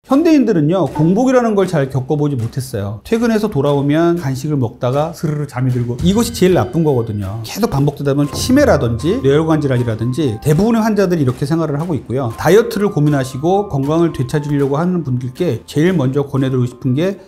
현대인들은요, 공복이라는 걸 잘 겪어보지 못했어요. 퇴근해서 돌아오면 간식을 먹다가 스르르 잠이 들고, 이것이 제일 나쁜 거거든요. 계속 반복되다 보면 치매라든지 뇌혈관 질환이라든지 대부분의 환자들이 이렇게 생활을 하고 있고요. 다이어트를 고민하시고 건강을 되찾으려고 하는 분들께 제일 먼저 권해드리고 싶은 게,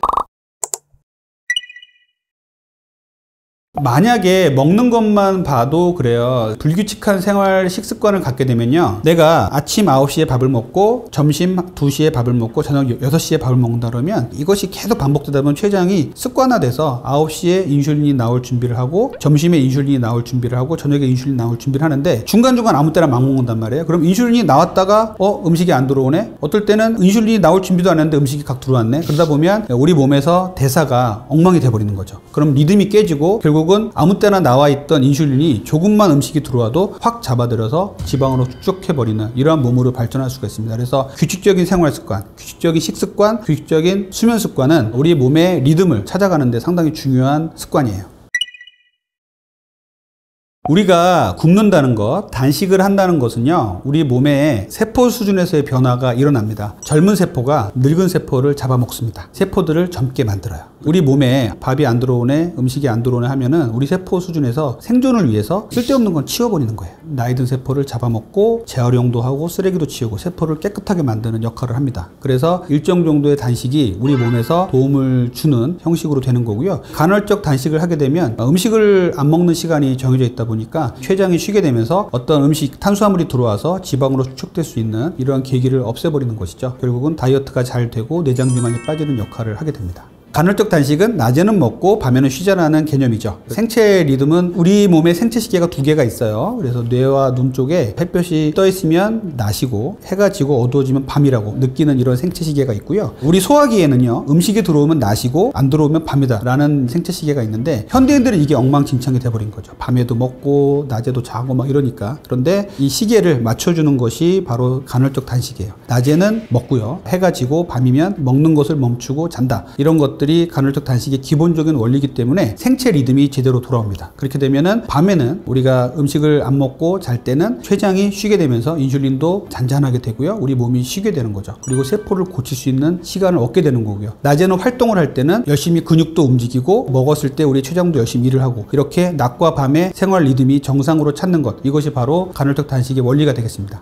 만약에 먹는 것만 봐도 그래요. 불규칙한 생활 식습관을 갖게 되면요, 내가 아침 9시에 밥을 먹고 점심 2시에 밥을 먹고 저녁 6시에 밥을 먹는다 그러면 이것이 계속 반복되다 보면 췌장이 습관화돼서 9시에 인슐린이 나올 준비를 하고, 점심에 인슐린이 나올 준비를 하고, 저녁에 인슐린이 나올 준비를 하는데 중간중간 아무 때나 막 먹는단 말이에요. 그럼 인슐린이 나왔다가 음식이 안 들어오네? 어떨 때는 인슐린이 나올 준비도 안 했는데 음식이 각 들어왔네? 그러다 보면 우리 몸에서 대사가 엉망이 돼버리는 거죠. 그럼 리듬이 깨지고 결국은 아무 때나 나와 있던 인슐린이 조금만 음식이 들어와도 확 잡아들여서 지방으로 축적해버리는 이러한 몸으로 발전할 수가 있습니다. 그래서 규칙적인 생활 습관, 규칙적인 식습관, 규칙적인 수면 습관은 우리 몸의 리듬을 찾아가는 데 상당히 중요한 습관이에요. 우리가 굶는다는 것, 단식을 한다는 것은요, 우리 몸의 세포 수준에서의 변화가 일어납니다. 젊은 세포가 늙은 세포를 잡아먹습니다. 세포들을 젊게 만들어요. 우리 몸에 밥이 안 들어오네, 음식이 안 들어오네 하면은 우리 세포 수준에서 생존을 위해서 쓸데없는 건 치워버리는 거예요. 나이 든 세포를 잡아먹고 재활용도 하고 쓰레기도 치우고 세포를 깨끗하게 만드는 역할을 합니다. 그래서 일정 정도의 단식이 우리 몸에서 도움을 주는 형식으로 되는 거고요. 간헐적 단식을 하게 되면 음식을 안 먹는 시간이 정해져 있다 보니까 췌장이 쉬게 되면서 어떤 음식, 탄수화물이 들어와서 지방으로 축적될 수 있는 이러한 계기를 없애버리는 것이죠. 결국은 다이어트가 잘 되고 내장 비만이 빠지는 역할을 하게 됩니다. 간헐적 단식은 낮에는 먹고 밤에는 쉬자라는 개념이죠. 생체 리듬은 우리 몸에 생체 시계가 2개가 있어요. 그래서 뇌와 눈 쪽에 햇볕이 떠 있으면 낮이고 해가 지고 어두워지면 밤이라고 느끼는 이런 생체 시계가 있고요. 우리 소화기에는요, 음식이 들어오면 낮이고 안 들어오면 밤이다 라는 생체 시계가 있는데, 현대인들은 이게 엉망진창이 돼버린 거죠. 밤에도 먹고 낮에도 자고 막 이러니까. 그런데 이 시계를 맞춰주는 것이 바로 간헐적 단식이에요. 낮에는 먹고요, 해가 지고 밤이면 먹는 것을 멈추고 잔다. 이런 것들이 간헐적 단식의 기본적인 원리이기 때문에 생체 리듬이 제대로 돌아옵니다. 그렇게 되면은 밤에는 우리가 음식을 안 먹고 잘 때는 췌장이 쉬게 되면서 인슐린도 잔잔하게 되고요, 우리 몸이 쉬게 되는 거죠. 그리고 세포를 고칠 수 있는 시간을 얻게 되는 거고요. 낮에는 활동을 할 때는 열심히 근육도 움직이고 먹었을 때 우리 췌장도 열심히 일을 하고, 이렇게 낮과 밤의 생활 리듬이 정상으로 찾는 것, 이것이 바로 간헐적 단식의 원리가 되겠습니다.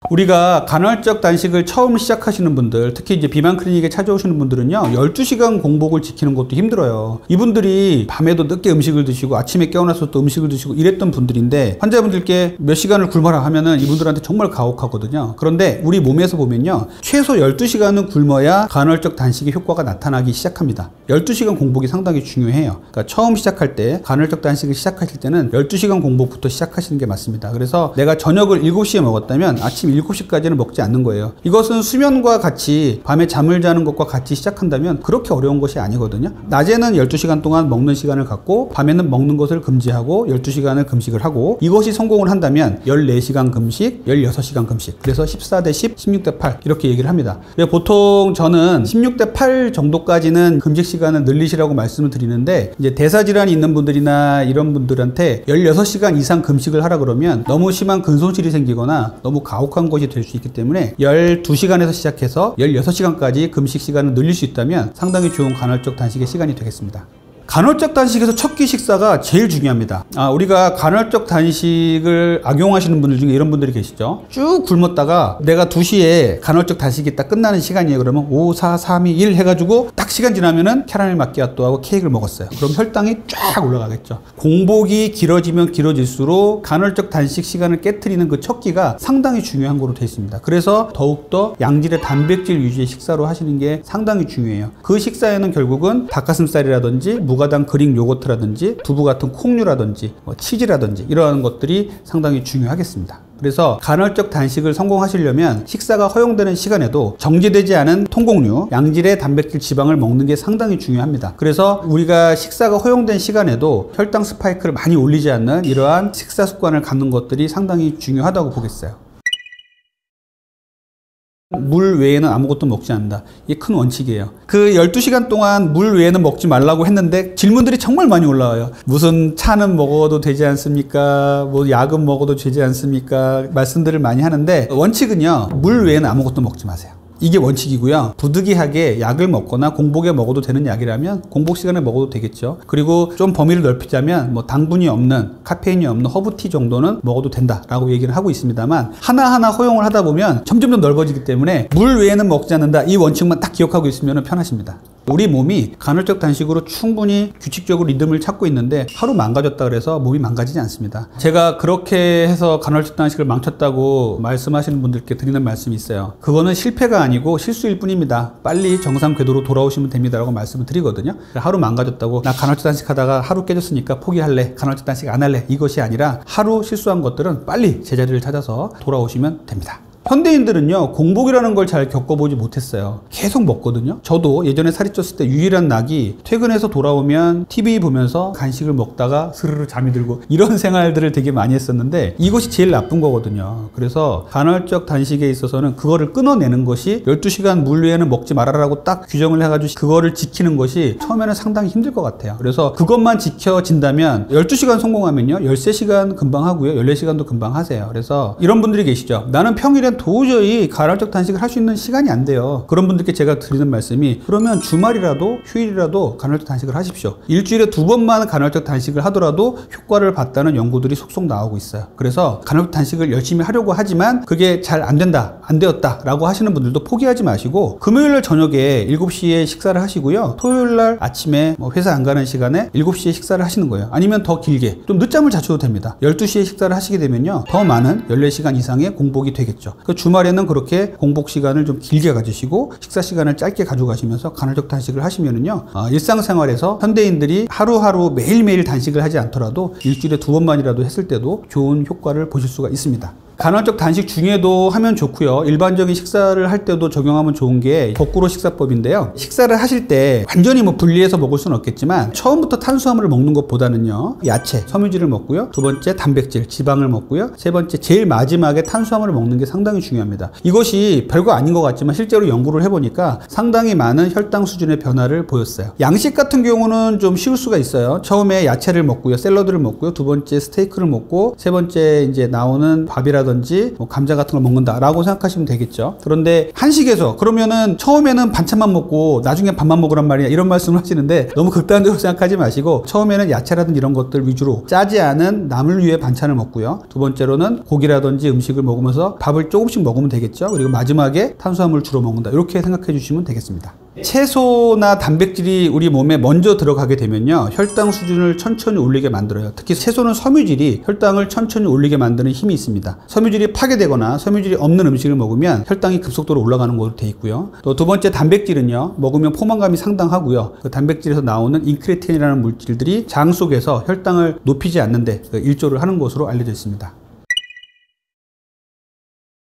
우리가 간헐적 단식을 처음 시작하시는 분들, 특히 이제 비만 클리닉에 찾아오시는 분들은요, 12시간 공복을 지키는 것도 힘들어요. 이분들이 밤에도 늦게 음식을 드시고 아침에 깨어나서 또 음식을 드시고 이랬던 분들인데, 환자분들께 몇 시간을 굶어라 하면은 이분들한테 정말 가혹하거든요. 그런데 우리 몸에서 보면요, 최소 12시간은 굶어야 간헐적 단식의 효과가 나타나기 시작합니다. 12시간 공복이 상당히 중요해요. 그러니까 처음 시작할 때, 간헐적 단식을 시작하실 때는 12시간 공복부터 시작하시는 게 맞습니다. 그래서 내가 저녁을 7시에 먹었다면 아침 7시까지는 먹지 않는 거예요. 이것은 수면과 같이, 밤에 잠을 자는 것과 같이 시작한다면 그렇게 어려운 것이 아니거든요. 낮에는 12시간 동안 먹는 시간을 갖고 밤에는 먹는 것을 금지하고 12시간을 금식을 하고, 이것이 성공을 한다면 14시간 금식, 16시간 금식, 그래서 14대 10, 16대 8 이렇게 얘기를 합니다. 보통 저는 16대 8 정도까지는 금식 시간을 늘리시라고 말씀을 드리는데, 이제 대사질환이 있는 분들이나 이런 분들한테 16시간 이상 금식을 하라 그러면 너무 심한 근손실이 생기거나 너무 가혹한 것이 될 수 있기 때문에 12시간에서 시작해서 16시간까지 금식 시간을 늘릴 수 있다면 상당히 좋은 간헐적 단식의 시간이 되겠습니다. 간헐적 단식에서 첫 끼 식사가 제일 중요합니다. 우리가 간헐적 단식을 악용하시는 분들 중에 이런 분들이 계시죠. 쭉 굶었다가 내가 2시에 간헐적 단식이 딱 끝나는 시간이에요. 그러면 5, 4, 3, 2, 1 해가지고 딱 시간 지나면은 캐러멜 마키아토하고 케이크를 먹었어요. 그럼 혈당이 쫙 올라가겠죠. 공복이 길어지면 길어질수록 간헐적 단식 시간을 깨트리는 그 첫 끼가 상당히 중요한 거로 되어 있습니다. 그래서 더욱더 양질의 단백질 위주의 식사로 하시는 게 상당히 중요해요. 그 식사에는 결국은 닭가슴살이라든지 무가당 그릭 요거트라든지 두부 같은 콩류라든지 치즈라든지 이러한 것들이 상당히 중요하겠습니다. 그래서 간헐적 단식을 성공하시려면 식사가 허용되는 시간에도 정제되지 않은 통곡류, 양질의 단백질 지방을 먹는 게 상당히 중요합니다. 그래서 우리가 식사가 허용된 시간에도 혈당 스파이크를 많이 올리지 않는 이러한 식사 습관을 갖는 것들이 상당히 중요하다고 보겠어요. 물 외에는 아무것도 먹지 않는다. 이게 큰 원칙이에요. 그 12시간 동안 물 외에는 먹지 말라고 했는데 질문들이 정말 많이 올라와요. 무슨 차는 먹어도 되지 않습니까? 뭐 약은 먹어도 되지 않습니까? 말씀들을 많이 하는데 원칙은요. 물 외에는 아무것도 먹지 마세요. 이게 원칙이고요. 부득이하게 약을 먹거나 공복에 먹어도 되는 약이라면 공복 시간에 먹어도 되겠죠. 그리고 좀 범위를 넓히자면 뭐 당분이 없는, 카페인이 없는 허브티 정도는 먹어도 된다라고 얘기를 하고 있습니다만 하나하나 허용을 하다 보면 점점 더 넓어지기 때문에 물 외에는 먹지 않는다. 이 원칙만 딱 기억하고 있으면 편하십니다. 우리 몸이 간헐적 단식으로 충분히 규칙적으로 리듬을 찾고 있는데 하루 망가졌다 그래서 몸이 망가지지 않습니다. 제가 그렇게 해서 간헐적 단식을 망쳤다고 말씀하시는 분들께 드리는 말씀이 있어요. 그거는 실패가 아니고 실수일 뿐입니다. 빨리 정상 궤도로 돌아오시면 됩니다 라고 말씀을 드리거든요. 하루 망가졌다고 나 간헐적 단식 하다가 하루 깨졌으니까 포기할래, 간헐적 단식 안 할래, 이것이 아니라 하루 실수한 것들은 빨리 제자리를 찾아서 돌아오시면 됩니다. 현대인들은요 공복이라는 걸 잘 겪어보지 못했어요. 계속 먹거든요. 저도 예전에 살이 쪘을 때 유일한 낙이 퇴근해서 돌아오면 TV 보면서 간식을 먹다가 스르르 잠이 들고 이런 생활들을 되게 많이 했었는데 이것이 제일 나쁜 거거든요. 그래서 간헐적 단식에 있어서는 그거를 끊어내는 것이 12시간 물 외에는 먹지 말아라고 딱 규정을 해가지고 그거를 지키는 것이 처음에는 상당히 힘들 것 같아요. 그래서 그것만 지켜진다면 12시간 성공하면요 13시간 금방 하고요 14시간도 금방 하세요. 그래서 이런 분들이 계시죠. 나는 평일에 도저히 간헐적 단식을 할 수 있는 시간이 안 돼요. 그런 분들께 제가 드리는 말씀이 그러면 주말이라도 휴일이라도 간헐적 단식을 하십시오. 일주일에 2번만 간헐적 단식을 하더라도 효과를 봤다는 연구들이 속속 나오고 있어요. 그래서 간헐적 단식을 열심히 하려고 하지만 그게 잘 안 된다, 안 되었다 라고 하시는 분들도 포기하지 마시고 금요일날 저녁에 7시에 식사를 하시고요. 토요일날 아침에 회사 안 가는 시간에 7시에 식사를 하시는 거예요. 아니면 더 길게 좀 늦잠을 자셔도 됩니다. 12시에 식사를 하시게 되면요 더 많은 14시간 이상의 공복이 되겠죠. 그 주말에는 그렇게 공복 시간을 좀 길게 가지시고 식사 시간을 짧게 가져가시면서 간헐적 단식을 하시면은요 일상생활에서 현대인들이 하루하루 매일매일 단식을 하지 않더라도 일주일에 2번만이라도 했을 때도 좋은 효과를 보실 수가 있습니다. 간헐적 단식 중에도 하면 좋고요. 일반적인 식사를 할 때도 적용하면 좋은 게 거꾸로 식사법인데요. 식사를 하실 때 완전히 분리해서 먹을 수는 없겠지만 처음부터 탄수화물을 먹는 것보다는요. 야채, 섬유질을 먹고요. 두 번째 단백질, 지방을 먹고요. 세 번째 제일 마지막에 탄수화물을 먹는 게 상당히 중요합니다. 이것이 별거 아닌 것 같지만 실제로 연구를 해보니까 상당히 많은 혈당 수준의 변화를 보였어요. 양식 같은 경우는 좀 쉬울 수가 있어요. 처음에 야채를 먹고요. 샐러드를 먹고요. 두 번째 스테이크를 먹고 세 번째 이제 나오는 밥이라든지 감자 같은 걸 먹는다라고 생각하시면 되겠죠. 그런데 한식에서 그러면은 처음에는 반찬만 먹고 나중에 밥만 먹으란 말이야 이런 말씀을 하시는데 너무 극단적으로 생각하지 마시고 처음에는 야채라든지 이런 것들 위주로 짜지 않은 나물 위에 반찬을 먹고요. 두 번째로는 고기라든지 음식을 먹으면서 밥을 조금씩 먹으면 되겠죠. 그리고 마지막에 탄수화물을 주로 먹는다 이렇게 생각해 주시면 되겠습니다. 채소나 단백질이 우리 몸에 먼저 들어가게 되면요 혈당 수준을 천천히 올리게 만들어요. 특히 채소는 섬유질이 혈당을 천천히 올리게 만드는 힘이 있습니다. 섬유질이 파괴되거나 섬유질이 없는 음식을 먹으면 혈당이 급속도로 올라가는 것으로 되어 있고요. 또 두 번째 단백질은요 먹으면 포만감이 상당하고요. 그 단백질에서 나오는 인크레틴이라는 물질들이 장 속에서 혈당을 높이지 않는데 일조를 하는 것으로 알려져 있습니다.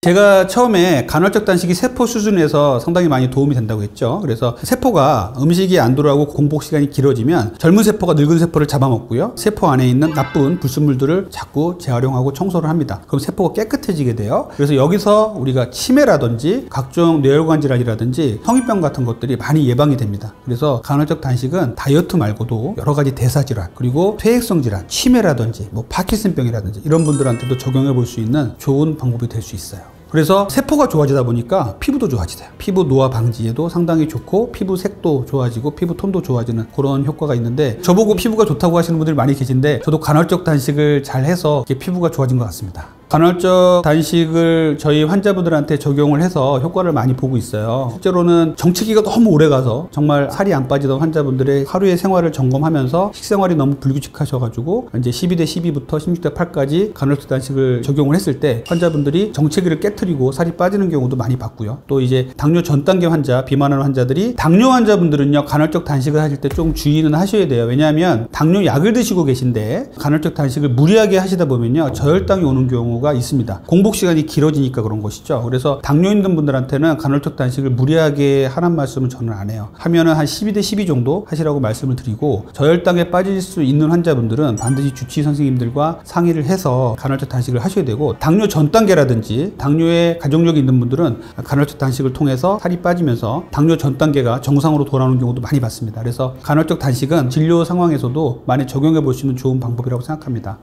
제가 처음에 간헐적 단식이 세포 수준에서 상당히 많이 도움이 된다고 했죠. 그래서 세포가 음식이 안 들어가고 공복 시간이 길어지면 젊은 세포가 늙은 세포를 잡아먹고요. 세포 안에 있는 나쁜 불순물들을 자꾸 재활용하고 청소를 합니다. 그럼 세포가 깨끗해지게 돼요. 그래서 여기서 우리가 치매라든지 각종 뇌혈관 질환이라든지 성인병 같은 것들이 많이 예방이 됩니다. 그래서 간헐적 단식은 다이어트 말고도 여러 가지 대사질환 그리고 퇴행성 질환, 치매라든지 파킨슨병이라든지 이런 분들한테도 적용해 볼 수 있는 좋은 방법이 될 수 있어요. 그래서 세포가 좋아지다 보니까 피부도 좋아지세요. 피부 노화 방지에도 상당히 좋고 피부 색도 좋아지고 피부 톤도 좋아지는 그런 효과가 있는데 저보고 피부가 좋다고 하시는 분들이 많이 계신데 저도 간헐적 단식을 잘 해서 피부가 좋아진 것 같습니다. 간헐적 단식을 저희 환자분들한테 적용을 해서 효과를 많이 보고 있어요. 실제로는 정체기가 너무 오래 가서 정말 살이 안 빠지던 환자분들의 하루의 생활을 점검하면서 식생활이 너무 불규칙하셔가지고 이제 12대 12부터 16대 8까지 간헐적 단식을 적용을 했을 때 환자분들이 정체기를 깨트리고 살이 빠지는 경우도 많이 봤고요. 또 이제 당뇨 전 단계 환자, 비만하는 환자들이 당뇨 환자분들은요 간헐적 단식을 하실 때 좀 주의는 하셔야 돼요. 왜냐하면 당뇨 약을 드시고 계신데 간헐적 단식을 무리하게 하시다 보면요 저혈당이 오는 경우 경우가 있습니다. 공복 시간이 길어지니까 그런 것이죠. 그래서 당뇨 있는 분들한테는 간헐적 단식을 무리하게 하란 말씀은 저는 안 해요. 하면은 한 12대 12 정도 하시라고 말씀을 드리고, 저혈당에 빠질 수 있는 환자분들은 반드시 주치의 선생님들과 상의를 해서 간헐적 단식을 하셔야 되고, 당뇨 전 단계라든지 당뇨에 가족력이 있는 분들은 간헐적 단식을 통해서 살이 빠지면서 당뇨 전 단계가 정상으로 돌아오는 경우도 많이 봤습니다. 그래서 간헐적 단식은 진료 상황에서도 많이 적용해 볼 수 있는 좋은 방법이라고 생각합니다.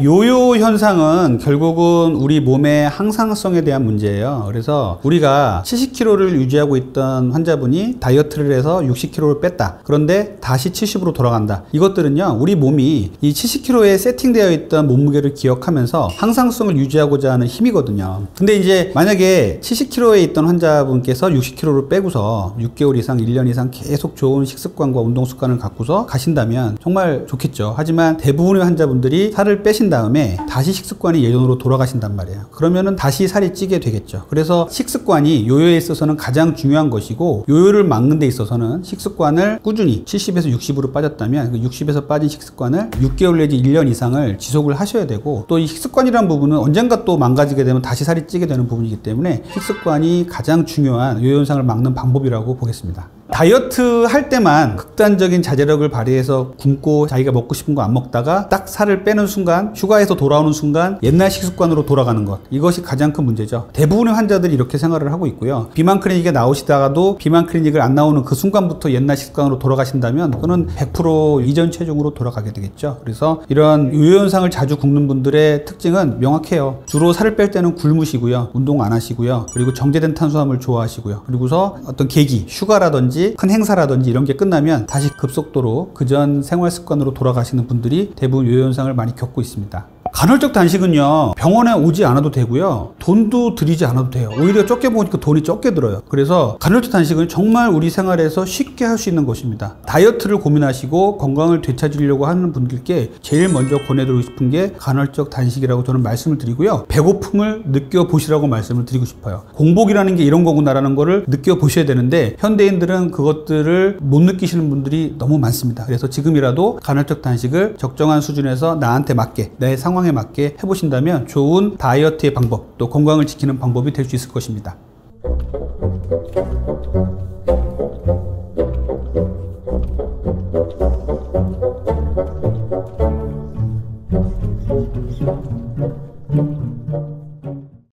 요요 현상은 결국은 우리 몸의 항상성에 대한 문제예요. 그래서 우리가 70kg를 유지하고 있던 환자분이 다이어트를 해서 60kg를 뺐다. 그런데 다시 70으로 돌아간다. 이것들은요, 우리 몸이 이 70kg에 세팅되어 있던 몸무게를 기억하면서 항상성을 유지하고자 하는 힘이거든요. 근데 이제 만약에 70kg에 있던 환자분께서 60kg를 빼고서 6개월 이상, 1년 이상 계속 좋은 식습관과 운동 습관을 갖고서 가신다면 정말 좋겠죠. 하지만 대부분의 환자분들이 살을 빼신 다음에 다시 식습관이 예전으로 돌아가신단 말이에요. 그러면은 다시 살이 찌게 되겠죠. 그래서 식습관이 요요에 있어서는 가장 중요한 것이고, 요요를 막는 데 있어서는 식습관을 꾸준히 70에서 60으로 빠졌다면 그 60에서 빠진 식습관을 6개월 내지 1년 이상을 지속을 하셔야 되고, 또 이 식습관이라는 부분은 언젠가 또 망가지게 되면 다시 살이 찌게 되는 부분이기 때문에 식습관이 가장 중요한 요요 현상을 막는 방법이라고 보겠습니다. 다이어트 할 때만 극단적인 자제력을 발휘해서 굶고 자기가 먹고 싶은 거 안 먹다가 딱 살을 빼는 순간, 휴가에서 돌아오는 순간 옛날 식습관으로 돌아가는 것, 이것이 가장 큰 문제죠. 대부분의 환자들이 이렇게 생활을 하고 있고요. 비만 클리닉에 나오시다가도 비만 클리닉을 안 나오는 그 순간부터 옛날 식습관으로 돌아가신다면 그거는 100% 이전 체중으로 돌아가게 되겠죠. 그래서 이런 요요 현상을 자주 굶는 분들의 특징은 명확해요. 주로 살을 뺄 때는 굶으시고요, 운동 안 하시고요, 그리고 정제된 탄수화물 좋아하시고요, 그리고서 어떤 계기, 휴가라든지 큰 행사라든지 이런 게 끝나면 다시 급속도로 그전 생활 습관으로 돌아가시는 분들이 대부분 요요 현상을 많이 겪고 있습니다. 간헐적 단식은요, 병원에 오지 않아도 되고요, 돈도 들이지 않아도 돼요. 오히려 적게 보니까 돈이 적게 들어요. 그래서 간헐적 단식은 정말 우리 생활에서 쉽게 할 수 있는 것입니다. 다이어트를 고민하시고 건강을 되찾으려고 하는 분들께 제일 먼저 권해드리고 싶은 게 간헐적 단식이라고 저는 말씀을 드리고요, 배고픔을 느껴보시라고 말씀을 드리고 싶어요. 공복이라는 게 이런 거구나라는 거를 느껴보셔야 되는데, 현대인들은 그것들을 못 느끼시는 분들이 너무 많습니다. 그래서 지금이라도 간헐적 단식을 적정한 수준에서 나한테 맞게, 내 상황에 맞게 해보신다면 좋은 다이어트의 방법, 또 건강을 지키는 방법이 될 수 있을 것입니다.